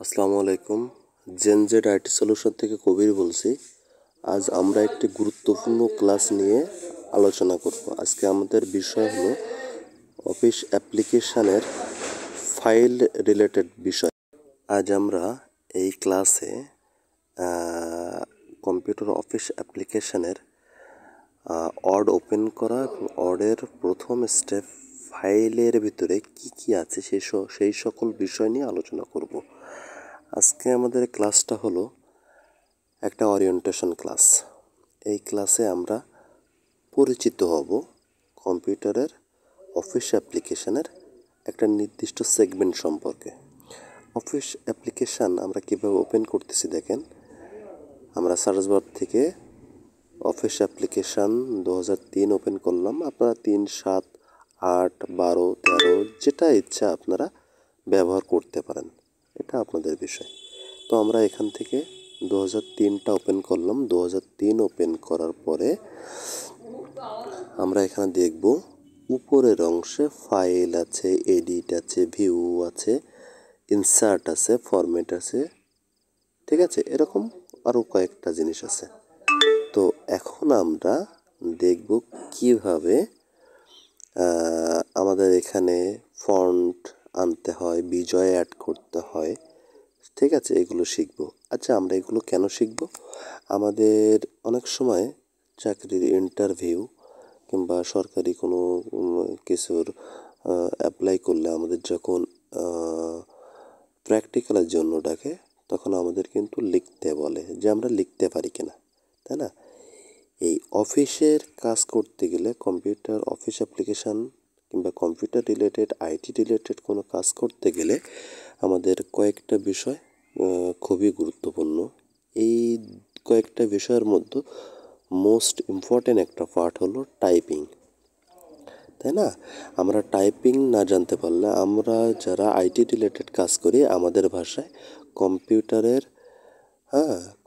আসসালামু আলাইকুম। জেনজেড IT solution থেকে কবির বলছি। আজ আমরা একটি গুরুত্বপূর্ণ ক্লাস নিয়ে আলোচনা করব। আজকে আমাদের বিষয় হলো অফিস অ্যাপ্লিকেশনের ফাইল রিলেটেড বিষয়। আজ আমরা এই ক্লাসে কম্পিউটার অফিস অ্যাপ্লিকেশনের অড ওপেন করা এবং অডের প্রথম স্টেপ ফাইলের ভিতরে কি কি আছে সেই সকল বিষয় নিয়ে আলোচনা করব। আজকে আমাদের ক্লাসটা হলো একটা ওরিয়েন্টেশন ক্লাস। এই ক্লাসে আমরা পরিচিত হব কম্পিউটারের অফিস অ্যাপ্লিকেশনের একটা নির্দিষ্ট সেগমেন্ট সম্পর্কে। অফিস অ্যাপ্লিকেশান আমরা কীভাবে ওপেন করতেছি দেখেন। আমরা সার্চ বার থেকে অফিস অ্যাপ্লিকেশান 2003 ওপেন করলাম। আপনারা 3, 7, 8, 12, 13 যেটা ইচ্ছা আপনারা ব্যবহার করতে পারেন, এটা আপনাদের বিষয়। তো আমরা এখান থেকে 2003টা ওপেন করলাম। 2003 ওপেন করার পরে আমরা এখানে দেখব উপরের অংশে ফাইল আছে, এডিট আছে, ভিউ আছে, ইনসার্ট আছে, ফরম্যাট আছে, ঠিক আছে, এরকম আরও কয়েকটা জিনিস আছে। তো এখন আমরা দেখব কিভাবে আমাদের এখানে ফন্ট আনতে হয়, বিজয় অ্যাড করতে হয়, ঠিক আছে, এগুলো শিখব। আচ্ছা, আমরা এগুলো কেন শিখব? আমাদের অনেক সময় চাকরির ইন্টারভিউ কিংবা সরকারি কোনো কিছুর অ্যাপ্লাই করলে আমাদের যখন প্র্যাকটিক্যালের জন্য ডাকে, তখন আমাদের কিন্তু লিখতে বলে যে আমরা লিখতে পারি কিনা, তাই না? এই অফিসের কাজ করতে গেলে, কম্পিউটার অফিস অ্যাপ্লিকেশান কিংবা কম্পিউটার রিলেটেড, আইটি রিলেটেড কোনো কাজ করতে গেলে আমাদের কয়েকটা বিষয় খুবই গুরুত্বপূর্ণ। এই কয়েকটা বিষয়ের মধ্যে মোস্ট ইম্পর্ট্যান্ট একটা পার্ট হলো টাইপিং, তাই না? আমরা টাইপিং না জানতে পারলে, আমরা যারা আইটি রিলেটেড কাজ করি, আমাদের ভাষায় কম্পিউটারের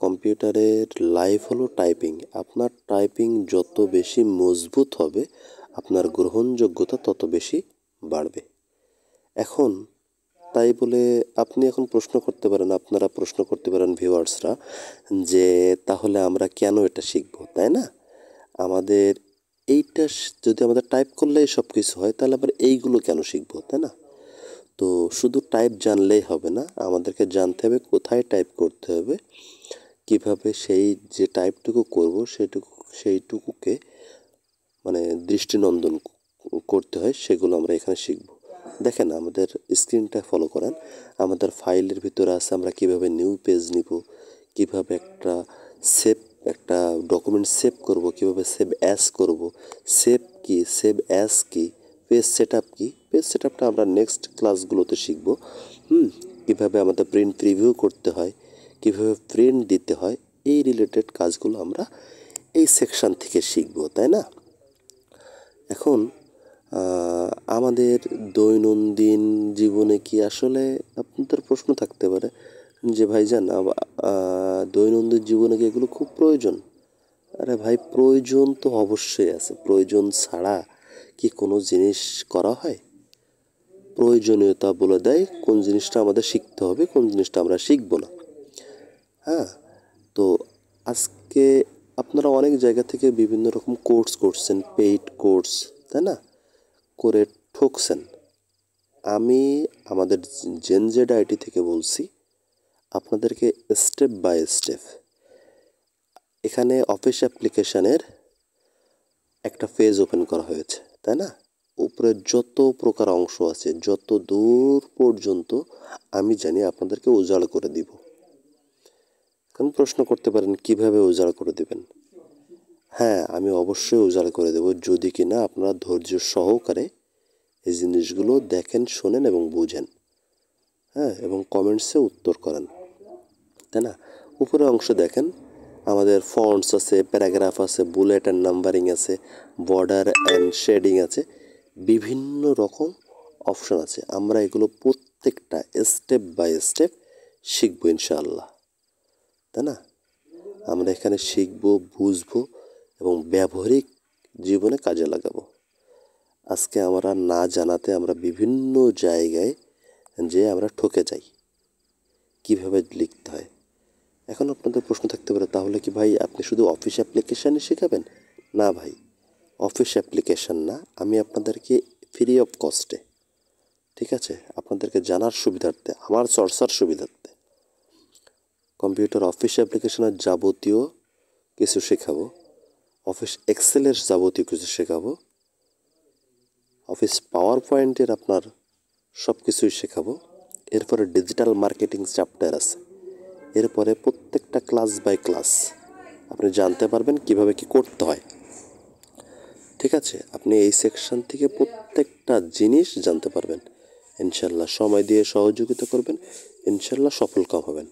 কম্পিউটারের লাইফ হলো টাইপিং। আপনার টাইপিং যত বেশি মজবুত হবে, আপনার গ্রহণযোগ্যতা তত বেশি বাড়বে। এখন তাই বলে আপনি এখন প্রশ্ন করতে পারেন, আপনারা প্রশ্ন করতে পারেন ভিউয়ার্সরা, যে তাহলে আমরা কেন এটা শিখব, তাই না? আমাদের এইটা যদি আমাদের টাইপ করলেই সব কিছু হয়, তাহলে আবার এইগুলো কেন শিখবো, তাই না? তো শুধু টাইপ জানলেই হবে না, আমাদেরকে জানতে হবে কোথায় টাইপ করতে হবে, কিভাবে সেই যে টাইপটুকু করব সেইটুকুকে মানে দৃষ্টিনন্দন করতে হয়, সেগুলো আমরা এখানে শিখব। দেখেন, আমাদের স্ক্রিনটা ফলো করেন। আমাদের ফাইলের ভিতরে আছে আমরা কিভাবে নিউ পেজ নিব, কিভাবে একটা ডকুমেন্ট সেভ করব, কিভাবে সেভ অ্যাজ করব, সেভ কি, সেভ অ্যাজ কি, পেজ সেটআপ কি। পেজ সেটআপটা আমরা নেক্সট ক্লাসগুলোতে শিখব। কিভাবে আমাদের প্রিন্ট প্রিভিউ করতে হয়, কিভাবে প্রিন্ট দিতে হয়, এই রিলেটেড কাজগুলো আমরা এই সেকশন থেকে শিখব, তাই না? এখন আমাদের দৈনন্দিন জীবনে কি আসলে আপনাদের প্রশ্ন থাকতে পারে যে ভাইজান, দৈনন্দিন জীবনে কি এগুলো খুব প্রয়োজন? আরে ভাই, প্রয়োজন তো অবশ্যই আছে। প্রয়োজন ছাড়া কি কোনো জিনিস করা হয়? প্রয়োজনীয়তা বলে দেয় কোন জিনিসটা আমাদের শিখতে হবে, কোন জিনিসটা আমরা শিখব না। তো আজকে আপনারা অনেক জায়গা থেকে বিভিন্ন রকম কোর্স করছেন, পেইড কোর্স, তাই না, করে ঠকছেন। আমি আমাদের জেনজেড আইটি থেকে বলছি আপনাদেরকে স্টেপ বাই স্টেপ। এখানে অফিস অ্যাপ্লিকেশানের একটা পেজ ওপেন করা হয়েছে, তাই না? উপরে যত প্রকার অংশ আছে, যত দূর পর্যন্ত আমি জানি আপনাদেরকে উজাড় করে দিব। এখন প্রশ্ন করতে পারেন কিভাবে উজাড় করে দিবেন? হ্যাঁ, আমি অবশ্যই উজাড় করে দেব, যদি কিনা আপনারা ধৈর্য সহকারে এই জিনিসগুলো দেখেন, শোনেন এবং বুঝেন, এবং কমেন্টসে উত্তর করেন, তাই না? উপরে অংশ দেখেন, আমাদের ফন্টস আছে, প্যারাগ্রাফ আছে, বুলেট অ্যান্ড নাম্বারিং আছে, বর্ডার অ্যান্ড শেডিং আছে, বিভিন্ন রকম অপশন আছে। আমরা এগুলো প্রত্যেকটা স্টেপ বাই স্টেপ শিখবো ইনশাআল্লাহ, তাই না? আমরা এখানে শিখবো, বুঝবো এবং ব্যবহারিক জীবনে কাজে লাগাবো। আজকে আমরা না জানাতে আমরা বিভিন্ন জায়গায় যে আমরা ঠকে যাই। কিভাবে লিখতে হয়। এখন আপনাদের প্রশ্ন থাকতে পারে, তাহলে কি ভাই আপনি শুধু অফিস অ্যাপ্লিকেশানই শেখাবেন? না ভাই, অফিস অ্যাপ্লিকেশান না, আমি আপনাদেরকে ফ্রি অফ কস্টে, ঠিক আছে, আপনাদেরকে জানার সুবিধার্থে, আমার চর্চার সুবিধার্থে কম্পিউটার অফিস অ্যাপ্লিকেশনের যাবতীয় কিছু শেখাবো, অফিস এক্সেলের যাবতীয় কিছু শেখাবো, অফিস পাওয়ার পয়েন্টের আপনার সব কিছুই শেখাবো। এরপরে ডিজিটাল মার্কেটিং চ্যাপ্টার আছে। এরপরে প্রত্যেকটা ক্লাস বাই ক্লাস আপনি জানতে পারবেন কিভাবে কি করতে হয়, ঠিক আছে। আপনি এই সেকশন থেকে প্রত্যেকটা জিনিস জানতে পারবেন। ইনশাল্লাহ সময় দিয়ে সহযোগিতা করবেন, ইনশাল্লাহ সফলকাম হবেন।